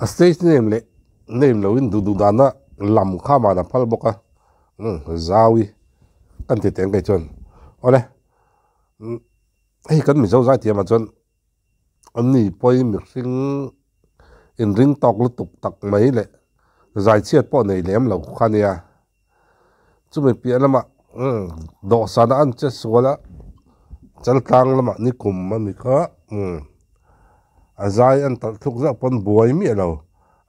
a stage name lo in du dana lam kha ma na phal boka zawi kan ti teng kai chon ole ei kan mi zo za ti ma chon ani poi mi ring in ring tok lu tuk tak mai le zai chiat po nei lem lo khania chu me pi lama do sana an che suala chal tang lama ni kum ma mi kha azai an tal thuk za pon buai mi lo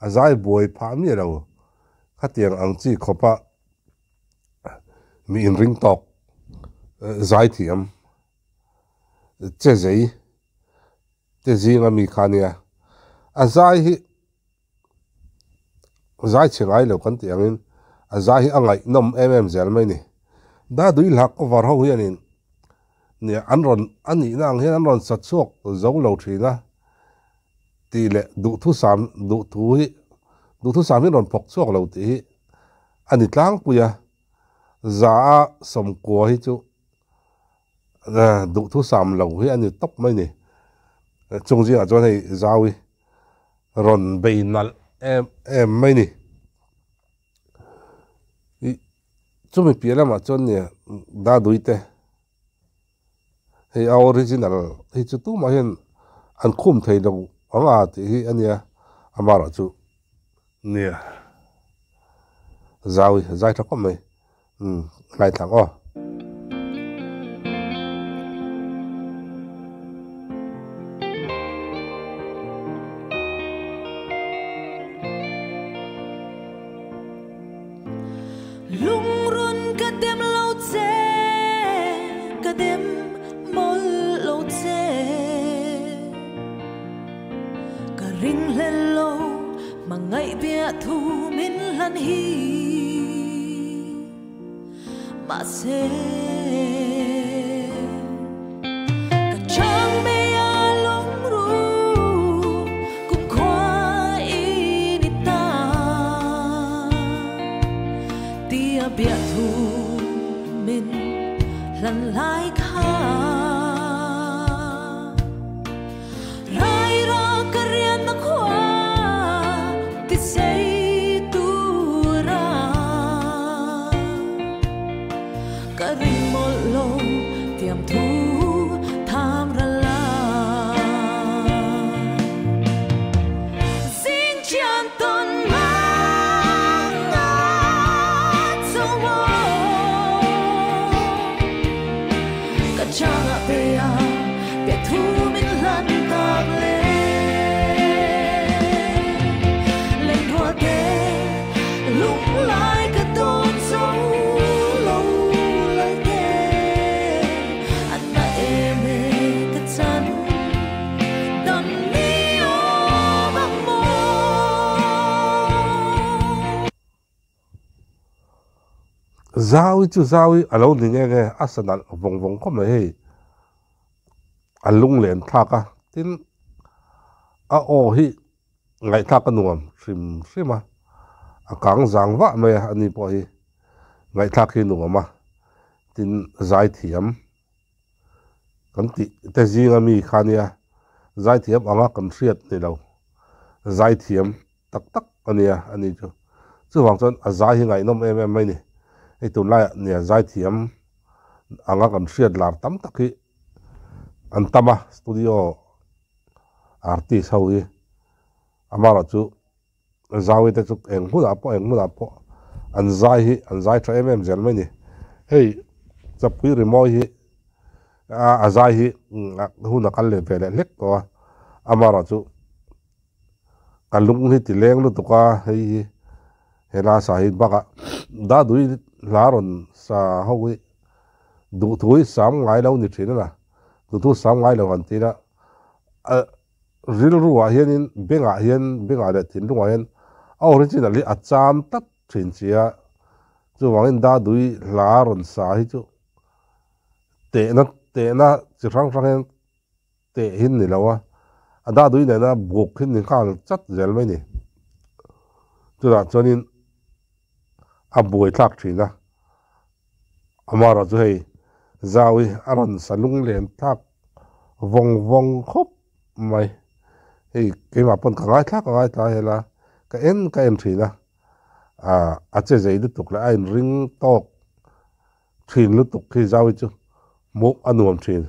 azai buai pha mi lo khatiang ang chi khopa mi in ring tok zai thiam che zei te zinga mi khania azai hi zai chengai lo kan tiang in azai hi angai nom zel mai ni da dui lak over ho hianin ne anron ani nang hian anron sat chuak zo lo thina ti le du thu sam hi ron phok chuak lo ti ani tlang puya za som ko hi chu du thu sam lo hi ani top mai ni chung ji a chon hei zawi ron beinal em mai ni chu mi pia lama chon ne da duite hei original hi chu tu ma hian an khum thei lo anga ti hi ania amara chu nia zawi zai tha kom mai lai thang o lung run ka dem lo che ka dem mol lo che ka ring lên lo mà ngày bia thu min lan hi mà se ka chang me a lung ru cũng khoa in ta tia bia thu min lan lai kha rai ra ka rian na khoa ti sei tu ra ka ring mol lo tiam thu tham ra la xin chan ton ma changa pe a pe thu min lan tak le lên hoa te lung lai ka ton so lo lai te an na em e ka chan dam ni o bak mo zawi alo ni nge asanal vong khom mai hei alung len thaka tin a o hi ngai thaka nuam shima akang zangwa mai ani po hi ngai thaki nuama tin zai thiam kan ti te zinga mi khania zai thiam anga kan hriat ni lo zai thiam tak ania ani chu wang chon a zai hi ngai nom em mai ni ei tu lai ne zai thiam anga kan hriat lar tam takhi antama studio artist howi amara chu zawi te chu eng huna po an zai tra zel mai ni hei chapui remoi hi a zai hi huna kal le vele lek to amara chu kalung hi ti leng lu tuka hei hela sa hi baka da dui laron sa howi du thui sam ngai lo ni thina na du thu sam ngai lo an tira ril ruwa hianin benga le tin ruwa hian originally a cham tak thin chia chu wangin da dui laron sa hi chu te na chi rang hen te hin ni lawa a da dui na buk hin ni khal chat zel mai ni chu da chonin a buai thak thina amara chu hei zawi aron salung len thak vong khop mai hei ke ma pon ka ngai thla hela ka en thina a che zei lu tuk la ai ring tok thin lu tuk khi zawi chu mo anuam thin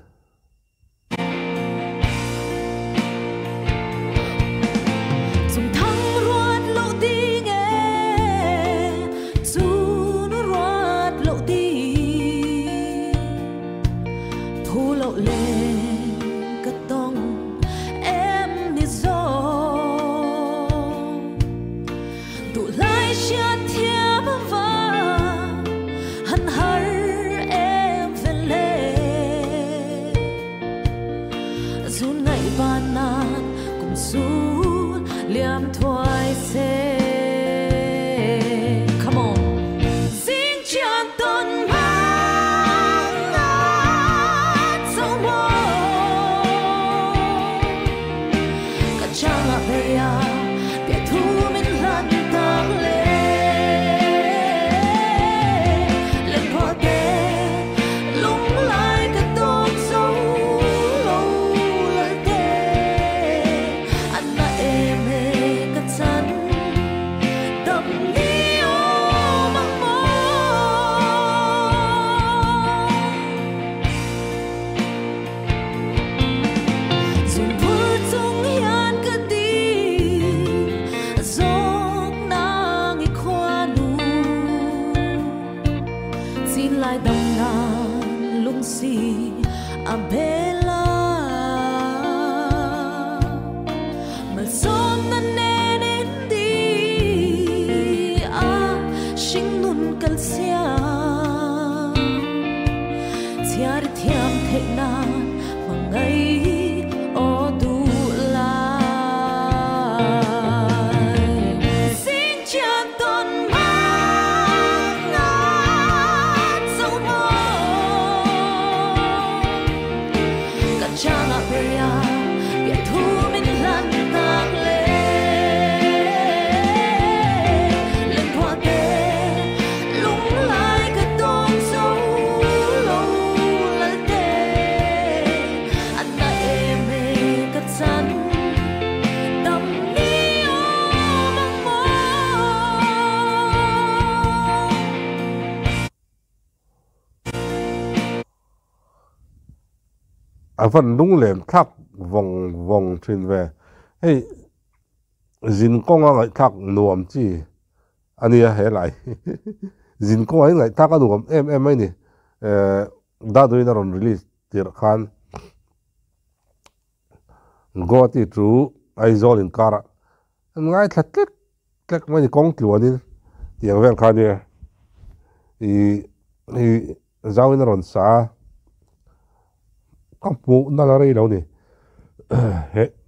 phần đúng lem thắc vòng vòng trên về hey zin công ngay thắc nuam chi anh ấy hay lại zin công ấy lại thắc nuam em ấy nè đã đôi nó rồi release tiệt khan gọi thì chú ai zol in cara ngay thật cách mấy công chuyện đi tiếng ven khan đi thì giao nó rồi xa các phụ nó là đây đâu nè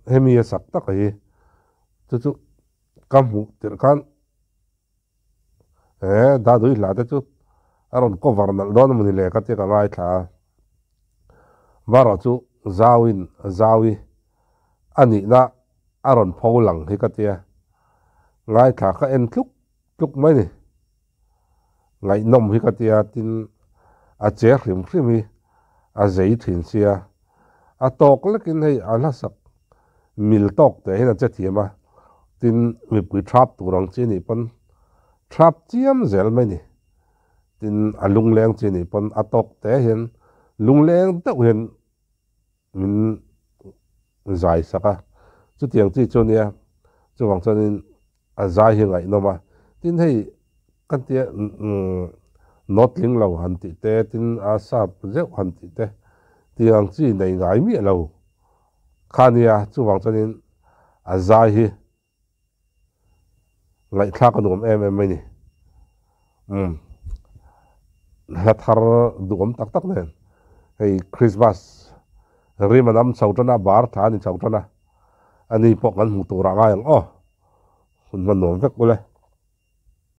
hệ mi sắc tắc ấy chú các phụ tiệt khan đã đôi là chú aron cover na don mun le ka te ka ngai tha varo chu zawi ani na aron pholang hi ka te ngai tha ka en tluk mai ni ngai nom hi ka te tin a che hrim hi a zei thin sia a tok lekin hei ala sak mil tok te hin a che thiama tin mi pui trap turang chi ni pon trap chiam zel mai ni tin a lung leng chi ni pon atok te hian lung leng te hian min zai saka chu tiang chi chu nia chu wang chuan a zai hi ngai noma tin hei kan tia not ling lo han ti te tin a sap zeu han ti te tiang chi nei ngai mi lo khania chu wang chuan a zai hi ngai thak anom em mai ni là thar duom tak nen hei Christmas rimanam chawtana bar tha ni chawtana ani pok an mu tura nga yang hun man nom vek ule